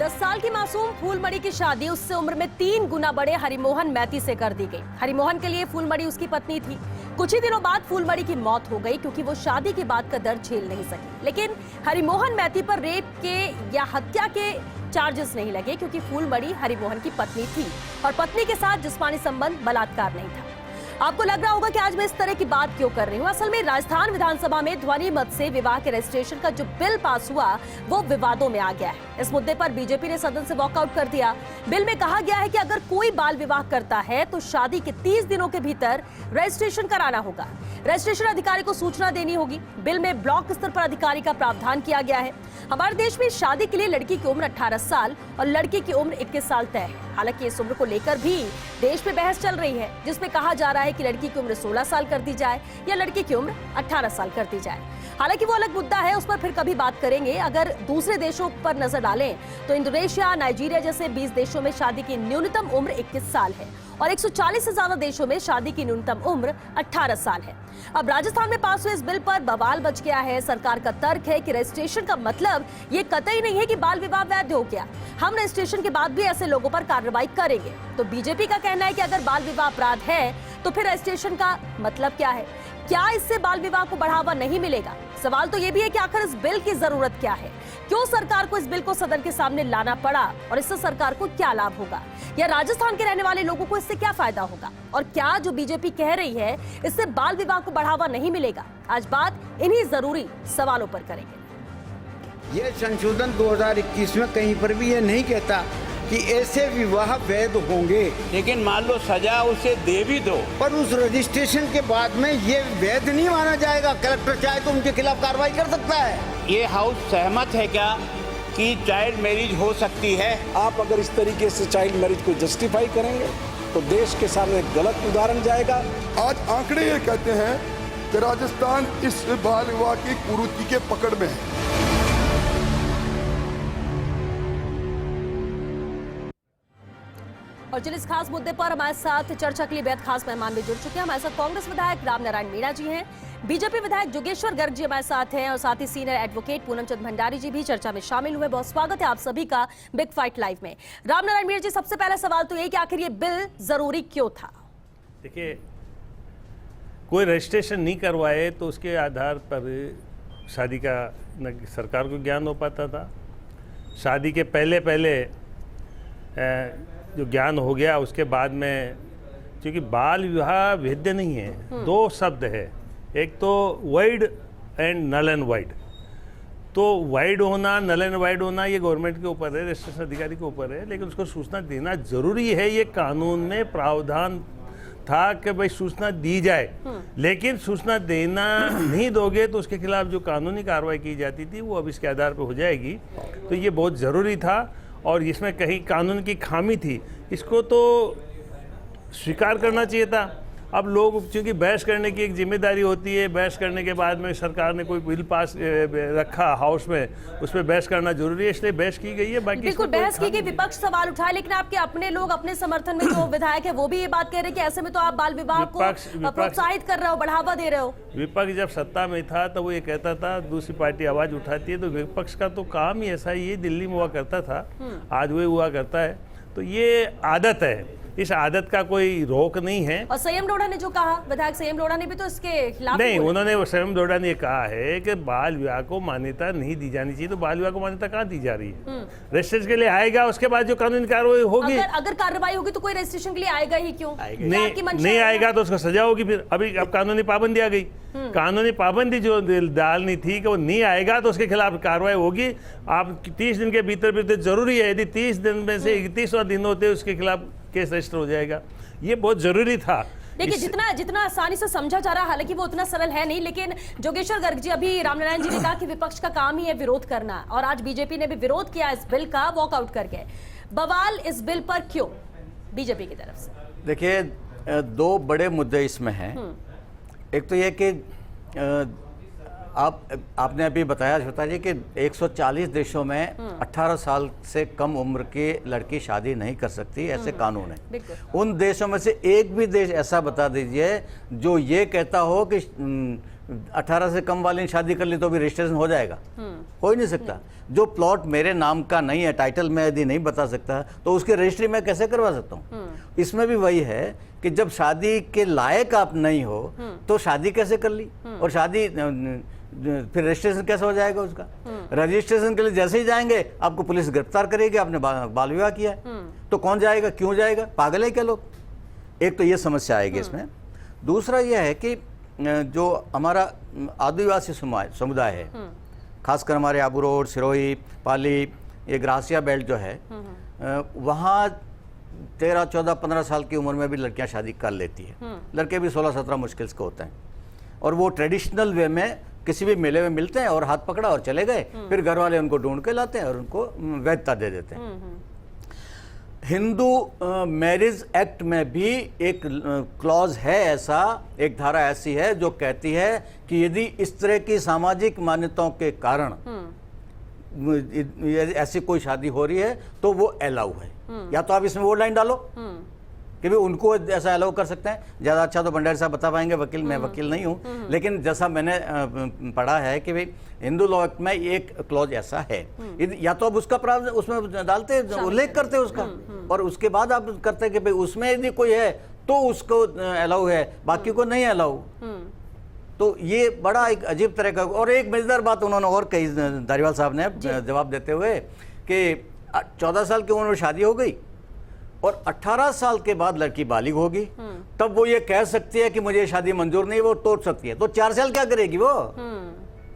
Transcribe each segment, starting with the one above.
10 साल की मासूम फूलमणि की शादी उससे उम्र में 3 गुना बड़े हरिमोहन मैती से कर दी गई। हरिमोहन के लिए फूलमणि उसकी पत्नी थी। कुछ ही दिनों बाद फूलमणि की मौत हो गई क्योंकि वो शादी के बाद का दर्द झेल नहीं सकी। लेकिन हरिमोहन मैती पर रेप के या हत्या के चार्जेस नहीं लगे क्योंकि फूलमणि हरिमोहन की पत्नी थी और पत्नी के साथ जिस्मानी संबंध बलात्कार नहीं था। आपको लग रहा होगा कि आज मैं इस तरह की बात क्यों कर रही हूँ। असल में राजस्थान विधानसभा में ध्वनि मत से विवाह के रजिस्ट्रेशन का जो बिल पास हुआ वो विवादों में आ गया है। इस मुद्दे पर बीजेपी ने सदन से वॉकआउट कर दिया। बिल में कहा गया है कि अगर कोई बाल विवाह करता है तो शादी के 30 दिनों के भीतर रजिस्ट्रेशन कराना होगा। रजिस्ट्रेशन अधिकारी को सूचना देनी होगी। बिल में ब्लॉक स्तर पर अधिकारी का प्रावधान किया गया है। हमारे देश में शादी के लिए लड़की की उम्र 18 साल और लड़के की उम्र 21 साल तय है। हालांकि इस उम्र को लेकर भी देश में बहस चल रही है, जिसमें कहा जा रहा है कि लड़की की उम्र 16 साल कर दी जाए या लड़के की उम्र 18 साल कर दी जाए। हालांकि वो अलग मुद्दा है, उस पर फिर कभी बात करेंगे। अगर दूसरे देशों पर नजर डालें तो इंडोनेशिया, नाइजीरिया जैसे 20 देशों में शादी की न्यूनतम उम्र 21 साल है और 140 से ज्यादा देशों में शादी की न्यूनतम उम्र 18 साल है। अब राजस्थान में पास हुए इस बिल पर बवाल बच गया है। सरकार का तर्क है कि रजिस्ट्रेशन का मतलब ये कतई नहीं है कि बाल विवाह वैध हो गया। हम रजिस्ट्रेशन के बाद भी ऐसे लोगों पर कार्रवाई करेंगे। तो बीजेपी का कहना है कि अगर बाल विवाह अपराध है तो फिर रजिस्ट्रेशन का मतलब क्या है? क्या इससे बाल विवाह को बढ़ावा नहीं मिलेगा? सवाल तो ये भी है कि आखिर इस बिल की जरूरत क्या है? क्यों सरकार को इस बिल को सदन के सामने लाना पड़ा और इससे सरकार को क्या लाभ होगा या राजस्थान के रहने वाले लोगों को इससे क्या फायदा होगा? और क्या जो बीजेपी कह रही है इससे बाल विवाह को बढ़ावा नहीं मिलेगा? आज बात इन्हीं जरूरी सवालों पर करेंगे। ये संशोधन 2021 में कहीं पर भी ये नहीं कहता कि ऐसे विवाह वैध होंगे, लेकिन मान लो सजा उसे दे भी दो, पर उस रजिस्ट्रेशन के बाद में ये वैध नहीं माना जाएगा। कलेक्टर चाहे तो उनके खिलाफ कार्रवाई कर सकता है। ये हाउस सहमत है क्या कि चाइल्ड मैरिज हो सकती है? आप अगर इस तरीके से चाइल्ड मैरिज को जस्टिफाई करेंगे तो देश के सामने गलत उदाहरण जाएगा। आज आंकड़े ये कहते हैं कि राजस्थान इस बाल विवाह की कुरीति के पकड़ में है। और जिन इस खास मुद्दे पर हमारे साथ चर्चा के लिए बेहद खास मेहमान भी जुड़ चुके हैं। हमारे साथ कांग्रेस विधायक रामनारायण मीणा जी हैं, बीजेपी विधायक जोगेश्वर गर्ग जी हमारे साथ हैं और साथ ही सीनियर एडवोकेट पूनम चंद भंडारी जी भी चर्चा में शामिल हुए। बहुत स्वागत है आप सभी का बिग फाइट लाइव में। रामनारायण मीणा जी, सबसे पहला सवाल तो ये कि आखिर ये बिल जरूरी क्यों था? देखिए, कोई रजिस्ट्रेशन नहीं करवाए तो उसके आधार पर शादी का न सरकार को ज्ञान हो पाता था। शादी के पहले जो ज्ञान हो गया उसके बाद में, क्योंकि बाल विवाह वैध नहीं है। दो शब्द है, एक तो void and null and void. तो वाइड होना, नल एंड वाइड होना ये गवर्नमेंट के ऊपर है, रजिस्ट्रेशन अधिकारी के ऊपर है, लेकिन उसको सूचना देना जरूरी है। ये कानून में प्रावधान था कि भाई सूचना दी जाए, लेकिन सूचना देना नहीं दोगे तो उसके खिलाफ जो कानूनी कार्रवाई की जाती थी वो अब इसके आधार पर हो जाएगी। तो ये बहुत ज़रूरी था और इसमें कहीं कानून की खामी थी, इसको तो स्वीकार करना चाहिए था। अब लोग, क्योंकि बहस करने की एक जिम्मेदारी होती है, बहस करने के बाद में सरकार ने कोई बिल पास रखा हाउस में, उस पर बहस करना जरूरी है, इसलिए बहस की गई है। बाकी बिल्कुल बहस की गई, विपक्ष सवाल उठाए, लेकिन आपके अपने लोग अपने समर्थन में जो विधायक है वो भी ये बात कह रहे हैं कि ऐसे में तो आप बाल विवाह को प्रोत्साहित कर रहे हो, बढ़ावा दे रहे हो। विपक्ष जब सत्ता में था तो वो ये कहता था दूसरी पार्टी आवाज उठाती है, तो विपक्ष का तो काम ही ऐसा ही, ये दिल्ली में हुआ करता था, आज वही हुआ करता है। तो ये आदत है, इस आदत का कोई रोक नहीं है। और संयम लोढ़ा ने जो कहा, विधायक संयम लोढ़ा ने भी तो इसके खिलाफ नहीं, उन्होंने संयम लोढ़ा ने कहा है कि बाल विवाह को मान्यता नहीं दी जानी चाहिए। तो बाल विवाह को मान्यता कहाँ दी जा रही है? रजिस्ट्रेशन के लिए आएगा, उसके बाद जो कानूनी कार्रवाई होगी, अगर कार्रवाई होगी तो कोई रजिस्ट्रेशन के लिए आएगा ही क्यों? नहीं आएगा तो उसको सजा होगी। फिर अभी अब कानूनी पाबंदी आ गई, कानूनी पाबंदी जो डालनी थी कि वो नहीं आएगा तो उसके खिलाफ कार्रवाई होगी। आप 30 दिन के भीतर जरूरी है, यदि 30 दिन में से 31वां दिन होते उसके खिलाफ केस रजिस्टर हो जाएगा। ये बहुत जरूरी था। देखिए, जितना आसानी से समझा जा रहा है, हालांकि वो उतना सरल है नहीं। लेकिन जोगेश्वर गर्ग जी, अभी रामनारायण जी ने कहा कि विपक्ष का काम ही है विरोध करना, और आज बीजेपी ने भी विरोध किया इस बिल का, वॉकआउट करके। बवाल इस बिल पर क्यों बीजेपी की तरफ से? देखिए, दो बड़े मुद्दे इसमें हैं। एक तो यह कि आपने अभी बताया श्वेता जी कि 140 देशों में 18 साल से कम उम्र की लड़की शादी नहीं कर सकती, ऐसे कानून है। उन देशों में से एक भी देश ऐसा बता दीजिए जो ये कहता हो कि 18 से कम वाली ने शादी कर ली तो भी रजिस्ट्रेशन हो जाएगा? हो ही नहीं सकता। जो प्लॉट मेरे नाम का नहीं है, टाइटल में यदि नहीं बता सकता, तो उसकी रजिस्ट्री मैं कैसे करवा सकता हूँ? इसमें भी वही है कि जब शादी के लायक आप नहीं हो तो शादी कैसे कर ली, और शादी फिर रजिस्ट्रेशन कैसे हो जाएगा उसका? रजिस्ट्रेशन के लिए जैसे ही जाएंगे आपको पुलिस गिरफ्तार करेगी, आपने बाल विवाह किया है। तो कौन जाएगा, क्यों जाएगा? पागल है क्या लोग? एक तो ये समस्या आएगी इसमें। दूसरा यह है कि जो हमारा आदिवासी समुदाय है, खासकर हमारे आबू रोड, सिरोही, पाली, ये ग्रासिया बेल्ट जो है, वहाँ 13, 14, 15 साल की उम्र में भी लड़कियां शादी कर लेती है। लड़के भी 16, 17 मुश्किल से होते हैं, और वो ट्रेडिशनल वे में किसी भी मेले में मिलते हैं और हाथ पकड़ा और चले गए। फिर घर वाले उनको ढूंढ के लाते हैं और उनको वैधता दे देते हैं। हिंदू मैरिज एक्ट में भी एक क्लॉज है, ऐसा एक धारा ऐसी है जो कहती है कि यदि इस तरह की सामाजिक मान्यताओं के कारण ऐसी कोई शादी हो रही है तो वो अलाउ है। या तो आप इसमें वो लाइन डालो कि भाई उनको ऐसा अलाउ कर सकते हैं। ज़्यादा अच्छा तो भंडारी साहब बता पाएंगे, वकील, मैं वकील नहीं हूँ, लेकिन जैसा मैंने पढ़ा है कि भाई हिंदू लॉ में एक क्लॉज ऐसा है, या तो आप उसका प्रावधान उसमें डालते, उल्लेख करते उसका, और उसके बाद आप करते कि भाई उसमें यदि कोई है तो उसको अलाउ है, बाकी को नहीं अलाउ। तो ये बड़ा एक अजीब तरह का। और एक मजेदार बात उन्होंने और कही धारीवाल साहब ने जवाब देते हुए कि 14 साल की उम्र में शादी हो गई और 18 साल के बाद लड़की बालिग होगी, तब वो ये कह सकती है कि मुझे शादी मंजूर नहीं, वो तोड़ सकती है। तो 4 साल क्या करेगी वो?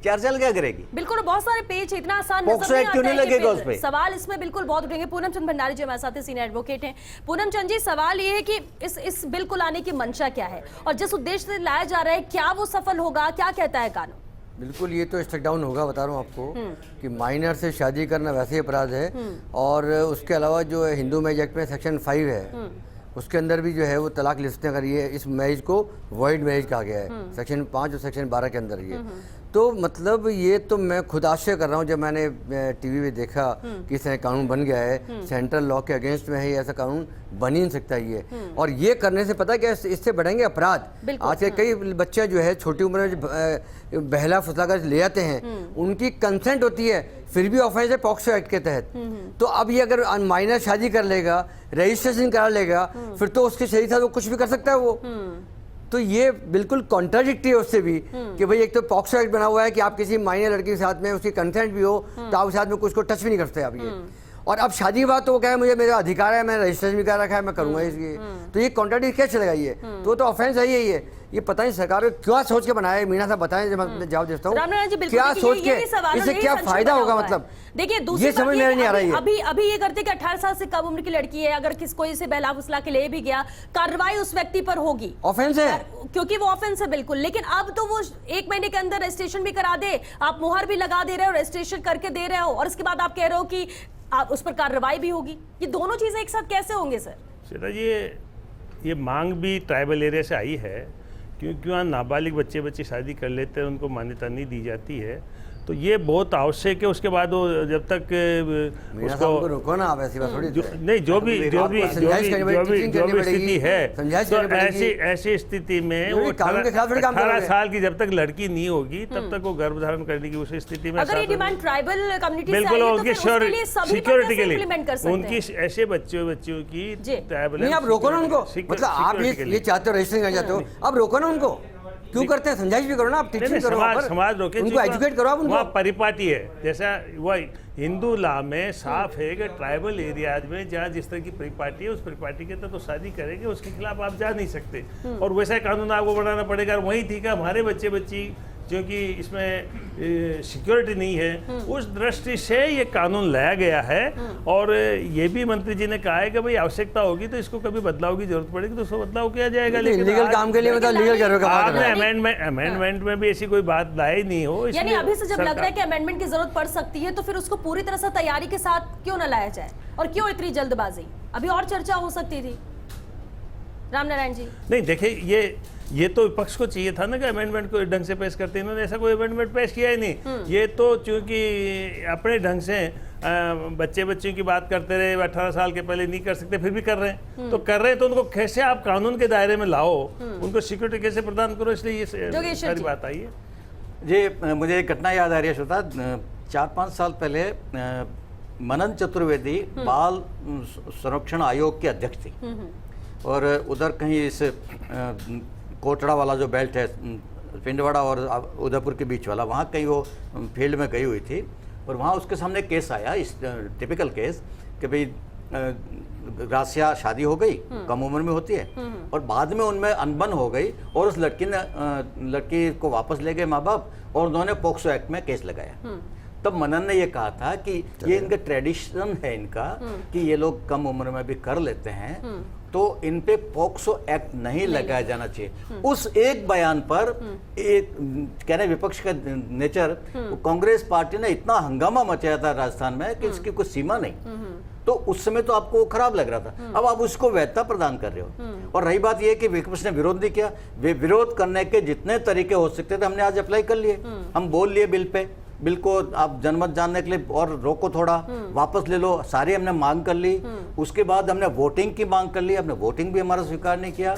4 साल क्या करेगी? बिल्कुल, बहुत सारे पेज इतना आसान पॉक्सो एक्ट क्यों नहीं लगेगा उस पे? सवाल इसमें बिल्कुल बहुत उठेंगे। पूनम चंद भंडारी जी हमारे साथ सीनियर एडवोकेट हैं। पूनम चंद जी, सवाल ये है कि इस बिल को लाने की मंशा क्या है और जिस उद्देश्य से लाया जा रहा है, क्या वो सफल होगा? क्या कहता है कानून? बिल्कुल, ये तो स्ट्रिक डाउन होगा, बता रहा हूँ आपको कि माइनर से शादी करना वैसे ही अपराध है। और उसके अलावा जो हिंदू मैरिज एक्ट में सेक्शन 5 है, उसके अंदर भी जो है वो तलाक लिस्टें करी है। इस मैरिज को वॉइड मैरिज कहा गया है सेक्शन 5 और सेक्शन 12 के अंदर ये। तो मतलब ये तो मैं खुद आश्चर्य कर रहा हूँ जब मैंने टीवी पे देखा कि इस तरह कानून बन गया है, सेंट्रल लॉ के अगेंस्ट में है, ऐसा कानून बन ही नहीं सकता ये। और ये करने से पता है क्या, इससे बढ़ेंगे अपराध। आज के कई बच्चे जो है छोटी उम्र में बहला फुसला कर ले जाते हैं, उनकी कंसेंट होती है, फिर भी ऑफेंस है पॉक्सो एक्ट के तहत। तो अब ये अगर माइनर शादी कर लेगा, रजिस्ट्रेशन करा लेगा, फिर तो उसके शरीर साथ वो कुछ भी कर सकता है वो। तो ये बिल्कुल कॉन्ट्राडिक्टरी है उससे भी कि भाई एक तो पॉक्सो एक्ट बना हुआ है कि आप किसी माइनर लड़की के साथ में उसकी कंसेंट भी हो तो आप साथ में कुछ को टच भी नहीं करते आप ये। और अब शादी के बाद तो वो कहे मुझे मेरा अधिकार है, मैं रजिस्ट्रेशन भी कर रखा है, मैं करूंगा इसलिए। तो ये कॉन्ट्राडिक्ट क्या चलेगा ये? तो ऑफेंस है ही है ये। पता नहीं सरकार को क्या सोच के बनाया है। मीना साहब बताएं, जब मैं जवाब देता हूँ क्या सोच के, इससे क्या फायदा होगा? मतलब देखिए, ये समझ में नहीं आ रही है। अभी ये करते कि 18 साल से कम उम्र की लड़की है, अगर कोई इसे बहला फुसला के ले भी गया, कार्रवाई उस व्यक्ति पर होगी। ऑफेंस है, क्योंकि वो ऑफेंस है बिल्कुल। लेकिन अब तो वो 1 महीने के अंदर रजिस्ट्रेशन भी करा दे, आप मुहर भी लगा दे रहे हो, रजिस्ट्रेशन करके दे रहे हो, और उसके बाद आप कह रहे हो कि आप उस पर कार्रवाई भी होगी। ये दोनों चीजें एक साथ कैसे होंगे सर? सीधा ये मांग भी ट्राइबल एरिया से आई है, क्योंकि वहाँ नाबालिग बच्चे शादी कर लेते हैं, उनको मान्यता नहीं दी जाती है। तो ये बहुत आवश्यक है। उसके बाद वो जब तक उसको रुको ना आप, ऐसी बात थोड़ी नहीं, जो भी स्थिति है, तो ऐसी स्थिति में वो 18 साल की जब तक लड़की नहीं होगी तब तक वो गर्भ धारण करने की उस स्थिति में, अगर ये डिमांड ट्राइबल कम्युनिटी से बिल्कुल आई है, तो उनकी फिर उसके लिए सभी सिक्योरिटी के लिए इम्प्लीमेंट कर सकते हैं। उनकी ऐसे बच्चों की ट्राइबल, नहीं आप रोको ना उनको। मतलब आप ये चाहते हो रजिस्ट्रेशन करना चाहते हो, अब रोको ना उनको। क्यों करते हैं? समझाइश भी करो ना आप, टीचिंग करो, समाज रोके, उनको एजुकेट करो आप उनको। वहाँ परिपाटी है, जैसा वह हिंदू लॉ में साफ है कि ट्राइबल एरियाज में जहाँ जिस तरह की परिपाटी है, उस परिपाटी के तहत तो शादी करेंगे, उसके खिलाफ आप जा नहीं सकते। और वैसा कानून आपको बनाना पड़ेगा। वही ठीक है, हमारे बच्ची क्योंकि इसमें सिक्योरिटी नहीं है, उस दृष्टि से ये कानून लाया गया है। और ये भी मंत्री जी ने कहा है कि भाई आवश्यकता होगी तो इसको कभी बदलाव की जरूरत पड़ेगी तो उसको बदलाव किया जाएगा। लेकिन लीगल काम के लिए मतलब लीगल करोगे, आपने अमेंडमेंट में भी ऐसी कोई बात लाई नहीं हो। यानी अभी से जब लग रहा है कि अमेंडमेंट की जरूरत पड़ सकती है, तो फिर उसको पूरी तरह से तैयारी के साथ क्यों न लाया जाए? और क्यों इतनी जल्दबाजी? अभी और चर्चा हो सकती थी। रामनारायण जी, नहीं देखिए, ये तो विपक्ष को चाहिए था ना कि अमेंडमेंट को ढंग से पेश करते, इन्होंने ऐसा कोई अमेंडमेंट पेश किया ही नहीं। ये तो चूंकि अपने ढंग से बच्चियों की बात करते रहे, 18 साल के पहले नहीं कर सकते फिर भी कर रहे हैं, तो कर रहे हैं तो उनको कैसे आप कानून के दायरे में लाओ, उनको सिक्योरिटी कैसे प्रदान करो, इसलिए ये सारी बात आई है। जी मुझे एक घटना याद आ रही है श्रोता, 4-5 साल पहले मनन चतुर्वेदी बाल संरक्षण आयोग के अध्यक्ष थी, और उधर कहीं इस कोटड़ा वाला जो बेल्ट है, पिंडवाड़ा और उदयपुर के बीच वाला, वहाँ कहीं वो फील्ड में गई हुई थी, और वहाँ उसके सामने केस आया, इस टिपिकल केस कि भाई ग्रासिया शादी हो गई, कम उम्र में होती है, और बाद में उनमें अनबन हो गई और उस लड़की को वापस ले गए माँ बाप, और उन्होंने पोक्सो एक्ट में केस लगाया। तब मनन ने ये कहा था कि ये इनका ट्रेडिशन है इनका कि ये लोग कम उम्र में भी कर लेते हैं, तो इन पे पोक्सो एक्ट नहीं लगाया जाना चाहिए। उस एक बयान पर एक कह रहे विपक्ष का नेचर, कांग्रेस पार्टी ने इतना हंगामा मचाया था राजस्थान में कि इसकी कोई सीमा नहीं, तो उस समय तो आपको खराब लग रहा था, अब आप उसको वैधता प्रदान कर रहे हो। और रही बात यह कि विपक्ष ने विरोध नहीं किया, वे विरोध करने के जितने तरीके हो सकते थे हमने आज अप्लाई कर लिए। हम बोल लिए बिल को आप जनमत जानने के लिए और रोको थोड़ा, वापस ले लो, सारी हमने मांग कर ली। उसके बाद हमने वोटिंग की मांग कर ली, हमने वोटिंग भी हमारा स्वीकार नहीं किया,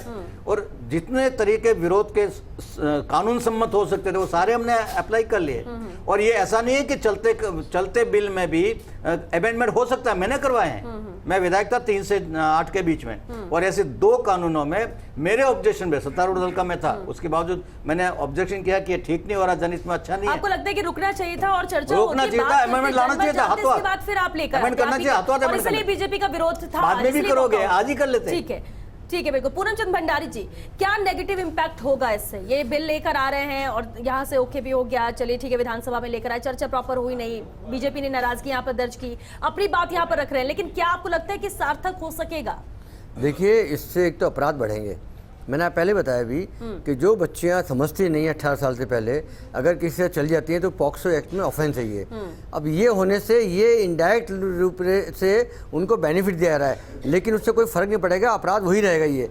और जितने तरीके विरोध के कानून सम्मत हो सकते थे वो सारे हमने अप्लाई कर लिए। और ये ऐसा नहीं है कि चलते बिल में भी अमेंडमेंट हो सकता है, मैंने करवाए हैं, मैं विधायक था 3 से 8 के बीच में, और ऐसे 2 कानूनों में मेरे ऑब्जेक्शन में सत्तारूढ़ दल का मैं था, उसके बावजूद मैंने ऑब्जेक्शन किया कि ये ठीक नहीं हो रहा, जन इसमें अच्छा नहीं है। आपको लगता है कि रुकना चाहिए था और चर्चा रोकना होती, चाहिए था, अमेंडमेंट लाना चाहिए था, हाथों हाथ। बाद फिर आप लेकर अमेंड करना चाहिए, हाथों हाथ और इसलिए बीजेपी का विरोध था। बाद में भी इसलिए करोगे, मौका- आज ही कर लेते हैं। ठीक है बिल्कुल। पूनम चंद भंडारी जी, क्या नेगेटिव इम्पैक्ट होगा इससे? ये बिल लेकर आ रहे हैं और यहाँ से ओके भी हो गया, चलिए ठीक है, विधानसभा में लेकर आए, चर्चा प्रॉपर हुई नहीं, बीजेपी ने नाराजगी यहाँ पर दर्ज की, अपनी बात यहाँ पर रख रहे हैं, लेकिन क्या आपको लगता है कि सार्थक हो सकेगा? देखिए, इससे एक तो अपराध बढ़ेंगे। मैंने पहले बताया भी कि जो बच्चियां समझती नहीं है 18 साल से पहले, अगर किसी से चल जाती हैं तो पॉक्सो एक्ट में ऑफेंस है ये। अब ये होने से ये इनडायरेक्ट रूप से उनको बेनिफिट दिया जा रहा है, लेकिन उससे कोई फर्क नहीं पड़ेगा, अपराध वही रहेगा ये।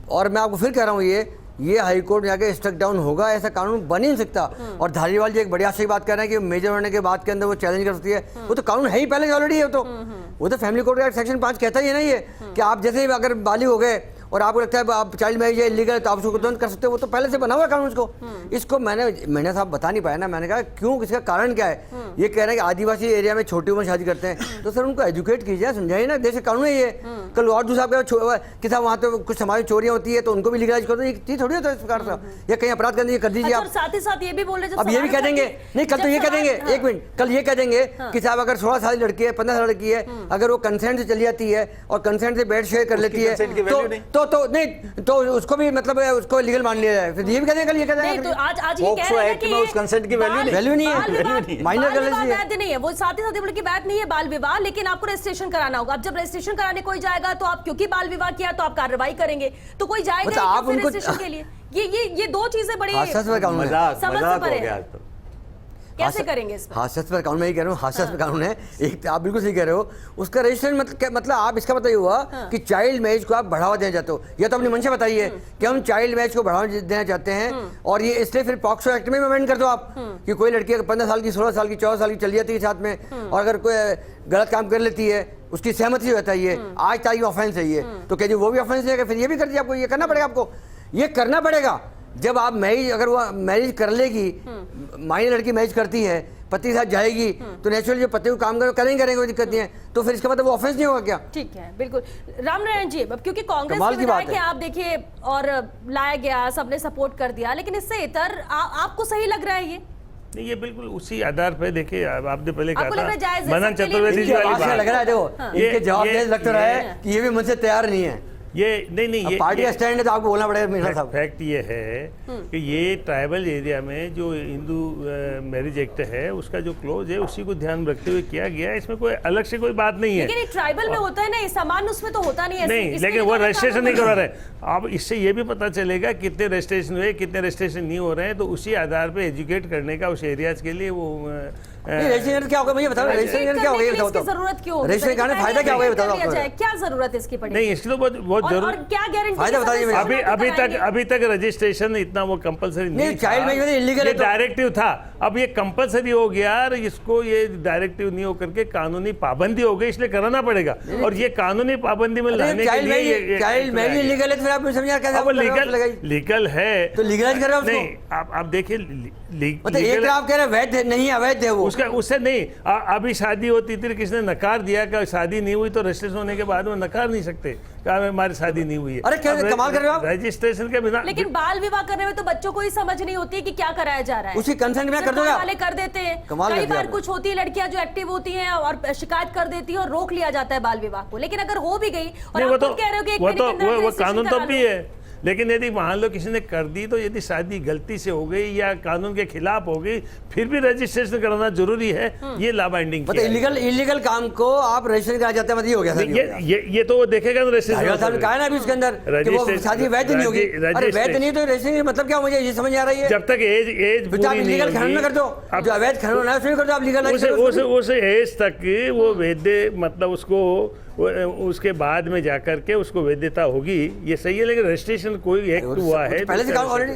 और मैं आपको फिर कह रहा हूँ, ये हाई कोर्ट में जाके स्ट्रक डाउन होगा, ऐसा कानून बन ही नहीं सकता। और धारीवाल जी एक बड़ी अच्छी बात कर रहे हैं कि मेजर होने के बाद के अंदर वो चैलेंज कर सकती है, वो तो कानून है ही पहले ऑलरेडी है। वो तो फैमिली कोर्ट का सेक्शन 5 कहता ही है ना ये, कि आप जैसे ही अगर बालिग हो गए और आपको लगता है आप चाइल्ड मैरिज है इलीगल, तो आप उसको तुरंत कर सकते हो, वो तो पहले से बना हुआ है कानून। इसको मैंने साहब बता नहीं पाया ना, मैंने कहा क्यों, इसका कारण क्या है। ये कह रहे हैं कि आदिवासी एरिया में छोटी उम्र शादी करते हैं, तो सर उनको एजुकेट कीजिए, समझाइए ना, देश का कानून है ये। कल और दूसरा कि साहब वहाँ तो कुछ समाज चोरियाँ होती है तो उनको भी लीगलाइज कर दो, ये चीज थोड़ी होता है इस प्रकार से, या कहीं अपराध करने कर दीजिए आप। साथ ही साथ ये भी बोल रहे, अब ये भी कह देंगे नहीं, कल तो ये कह देंगे, एक मिनट, कल ये कह देंगे कि साहब अगर 16 साल लड़की है, 15 साल लड़की है, अगर वो कंसेंट से चली जाती है और कंसेंट से बेड शेयर कर लेती है तो नहीं, तो उसको भी मतलब उसको लीगल मान लिया जाए। फिर ये भी कह देंगे, कल ये कह देंगे, तो आज ये कह रहे हैं कि उस कंसेंट की वैल्यू नहीं है, माइनर वैध नहीं है, वो साथ ही साथ बोले कि वैध नहीं है बाल विवाह, लेकिन आपको रजिस्ट्रेशन कराना होगा। अब जब रजिस्ट्रेशन कराने कोई जाएगा तो आप क्योंकि बाल विवाह किया तो आप कार्रवाई करेंगे, तो कोई जाएगा आप उनको रजिस्ट्रेशन के लिए। ये 2 चीजें बड़ी मजाक हो गया। कैसे करेंगे इस पर? हास्यास्पद कानून, मैं ही कह रहा हूँ हास्यास्पद कानून है। एक आप बिल्कुल सही कह रहे हो, उसका रजिस्ट्रेशन मतलब आप इसका मतलब ये हुआ कि चाइल्ड मैरिज को आप बढ़ावा देना चाहते हो, या तो अपनी मंशा बताइए कि हम चाइल्ड मैरिज को बढ़ावा देना चाहते हैं, और ये इसलिए फिर पॉक्सो एक्ट में अमेंड कर दो आप कि कोई लड़की अगर 15 साल की, 16 साल की, 14 साल की चली जाती है साथ में, और अगर कोई गलत काम कर लेती है, उसकी सहमति से होता है, ये आज तारीख ऑफेंस है ये, तो क्या वो भी ऑफेंस है, फिर ये भी कर दिया आपको, ये करना पड़ेगा आपको, ये करना पड़ेगा। जब आप मैरिज, अगर वो मैरिज कर लेगी, माइनर लड़की मैरिज करती है, पति के साथ जाएगी, तो नेचुरली जो पति को काम करेंगे कोई दिक्कत नहीं है, तो फिर इसका मतलब वो ऑफेंस नहीं होगा क्या? ठीक है, बिल्कुल। रामनारायण जी, अब क्योंकि कांग्रेस के विधायक है, आप देखिए, और लाया गया, सबने सपोर्ट कर दिया, लेकिन इससे इतर आपको सही लग रहा है ये? नहीं, ये बिल्कुल उसी आधार पे, देखिए आपने पहले कहा था मनन मनन चतुर्वेदी जी वाली बात लग रहा है, देखो इनके जवाब लग तो रहा है कि ये भी मुझसे तैयार नहीं है। ये नहीं, ये पार्टी का स्टैंड है तो आपको बोलना पड़ेगा मेरा साहब। फैक्ट ये है कि ये ट्राइबल एरिया में जो हिंदू मैरिज एक्ट है उसका जो क्लोज है उसी को ध्यान रखते हुए किया गया है, इसमें कोई अलग से कोई बात नहीं है। लेकिन ट्राइबल में होता है ना, सामान्य उसमें तो होता नहीं है। नहीं, लेकिन वो रजिस्ट्रेशन नहीं करवा रहे। अब इससे ये भी पता चलेगा कितने रजिस्ट्रेशन हुए, कितने रजिस्ट्रेशन नहीं हो रहे हैं, तो उसी आधार पर एजुकेट करने का उस एरियाज के लिए वो रजिस्ट्रेशन क्या होगा मुझे बताओ, रजिस्ट्रेशन क्या होगा ये बताओ, इसकी जरूरत क्यों होगी? रजिस्ट्रेशन करने फायदा क्या होगा ये बताओ आपको, क्या जरूरत इसकी पड़ेगी? नहीं, इसकी तो बहुत और जरूर क्या गारंटी? फायदा बताइए मुझे। अभी तक रजिस्ट्रेशन इतना वो कंपलसरी नहीं था। चाइल्ड मैरिज इलीगल है ये डायरेक्टिव था, अब ये कंपलसरी हो गया और इसको ये डायरेक्टिव नहीं होकर के कानूनी पाबंदी हो गई, इसलिए कराना पड़ेगा। और ये कानूनी पाबंदी में लाने के लिए चाइल्ड मैरिज इलीगल है तो फिर आप समझिए कैसे लीगल है तो लीगलाइज कर रहे हो उसको? नहीं, आप देखिए मतलब एक तरफ आप कह रहे हैं वैध नहीं अवैध है वो, उससे नहीं अभी शादी होती थी, किसने नकार दिया कि शादी नहीं हुई तो रजिस्ट्रेशन होने के बाद में नकार नहीं सकते क्या हमारी शादी नहीं हुई है। अरे क्या कमाल कर रहे हो आप? रजिस्ट्रेशन के बिना लेकिन बाल विवाह करने में तो बच्चों को ही समझ नहीं होती है कि क्या कराया जा रहा है, उसी कंसेंट में कर दो वाले कर देते हैं। कमाल कई कर दिया बार आपने। कुछ होती है लड़कियां जो एक्टिव होती हैं और शिकायत कर देती है और रोक लिया जाता है बाल विवाह को, लेकिन अगर हो भी गई और नहीं, आप खुद कह रहे हो कि एक वो महीने के अंदर वो registration कानून तो करा भी लो। है, लेकिन यदि मान लो किसी ने कर दी तो यदि शादी गलती से हो गई या कानून के खिलाफ हो गई फिर भी रजिस्ट्रेशन कराना जरूरी है, ये लॉ बाइंडिंग मतलब इलीगल काम को आप रजिस्ट्रेशन करा जाते हैं, मतलब ये हो गया सर। ये तो वो देखेगा ना साहब ने कहा ना अभी उसके अंदर कि वो शादी वैध नहीं होगी। अरे वैध नहीं तो रजिस्ट्रेशन मतलब क्या, मुझे ये समझ आ रही है। जब तक एज तो आप इलीगल खनन न कर दो, जो अवैध खनन है उसमें कर दो आप लीगल। उस एज तक वो वैध मतलब उसको उसके बाद में जाकर के उसको वैधता होगी, ये सही है। लेकिन रजिस्ट्रेशन कोई एक्ट हुआ है पहले से ऑलरेडी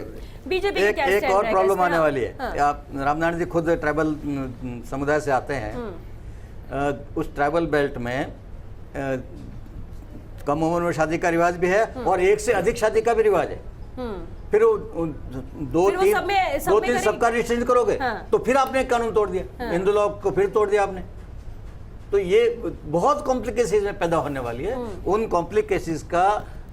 बीजेपी एक और प्रॉब्लम आने वाली है। आप रामनारायण जी खुद ट्राइबल समुदाय से आते हैं, उस ट्राइबल बेल्ट में कम उम्र में शादी का रिवाज भी है और एक से अधिक शादी का भी रिवाज है। फिर दो तीन सबका रजिस्ट्रेशन करोगे तो फिर आपने कानून तोड़ दिया, हिंदू लॉ को फिर तोड़ दिया आपने। तो ये बहुत कॉम्प्लिकेशंस में पैदा होने वाली है। उन कॉम्प्लिकेशंस का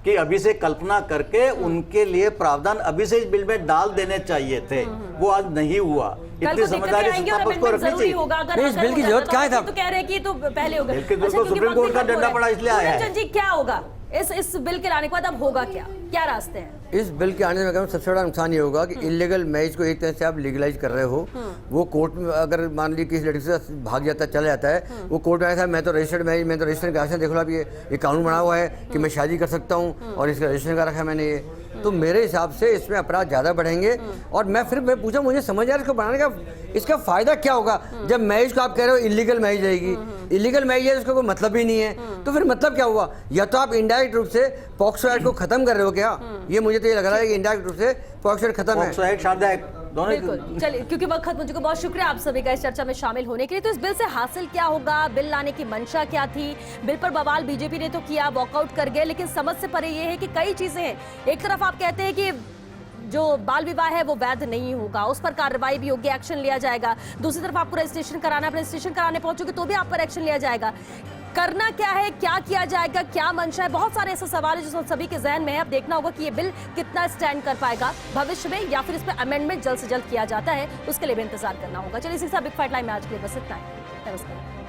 कि अभी से कल्पना करके उनके लिए प्रावधान अभी से इस बिल में डाल देने चाहिए थे, वो आज नहीं हुआ। इतनी समझदारी उसको रखनी चाहिए। इस बिल की जरूरत क्या है साहब? तो कह रहे हैं कि तो पहले होगा। तो सुप्रीम कोर्ट का डंडा पड़ा इसलिए आया है। जी क्या होगा इस बिल के लाने के बाद, अब होगा क्या रास्ते हैं? इस बिल के आने में सबसे बड़ा नुकसान ये होगा कि इलीगल मैरिज को एक तरह से आप लीगलाइज कर रहे हो। वो कोर्ट में अगर मान ली किसी लड़की से भाग जाता चला जाता है, वो कोर्ट में आया था मैं तो रजिस्टर्ड मैरिज, मैं तो रजिस्टर्ड का देख लो आप, ये कानून बना हुआ है कि मैं शादी कर सकता हूँ और इसका रजिस्ट्रेशन का रखा है मैंने। ये तो मेरे हिसाब से इसमें अपराध ज़्यादा बढ़ेंगे। और मैं पूछा मुझे समझ आ रहा है इसको बनाने का इसका फ़ायदा क्या होगा? जब मैरिज को आप कह रहे हो इलीगल मैरिज रहेगी, इलीगल मैरिज है उसका कोई मतलब ही नहीं है, तो फिर मतलब क्या हुआ? या तो आप इनडायरेक्ट रूप से पॉक्सो एक्ट को खत्म कर रहे हो क्या? ये मुझे तो ये लग रहा है कि इनडायरेक्ट रूप से पॉक्सो एक्ट खत्म है। बिल्कुल, चलिए क्योंकि वक्त खत्म हो चुका, बहुत शुक्रिया आप सभी का इस चर्चा में शामिल होने के लिए। तो इस बिल से हासिल क्या होगा, बिल लाने की मंशा क्या थी? बिल पर बवाल बीजेपी ने तो किया, वॉकआउट कर गए, लेकिन समझ से परे ये है कि कई चीजें हैं। एक तरफ आप कहते हैं कि जो बाल विवाह है वो वैध नहीं होगा, उस पर कार्रवाई भी होगी, एक्शन लिया जाएगा। दूसरी तरफ आपको रजिस्ट्रेशन कराना है, रजिस्ट्रेशन कराने पहुंचोगे तो भी आप पर एक्शन लिया जाएगा। करना क्या है, क्या किया जाएगा, क्या मंशा है, बहुत सारे ऐसे सवाल है जो सभी के जहन में है। अब देखना होगा कि ये बिल कितना स्टैंड कर पाएगा भविष्य में, या फिर इस पर अमेंडमेंट जल्द से जल्द किया जाता है, उसके लिए भी इंतजार करना होगा। चलिए इसी से बिग फाइट लाइन में आज के लिए बस इतना है। नमस्कार।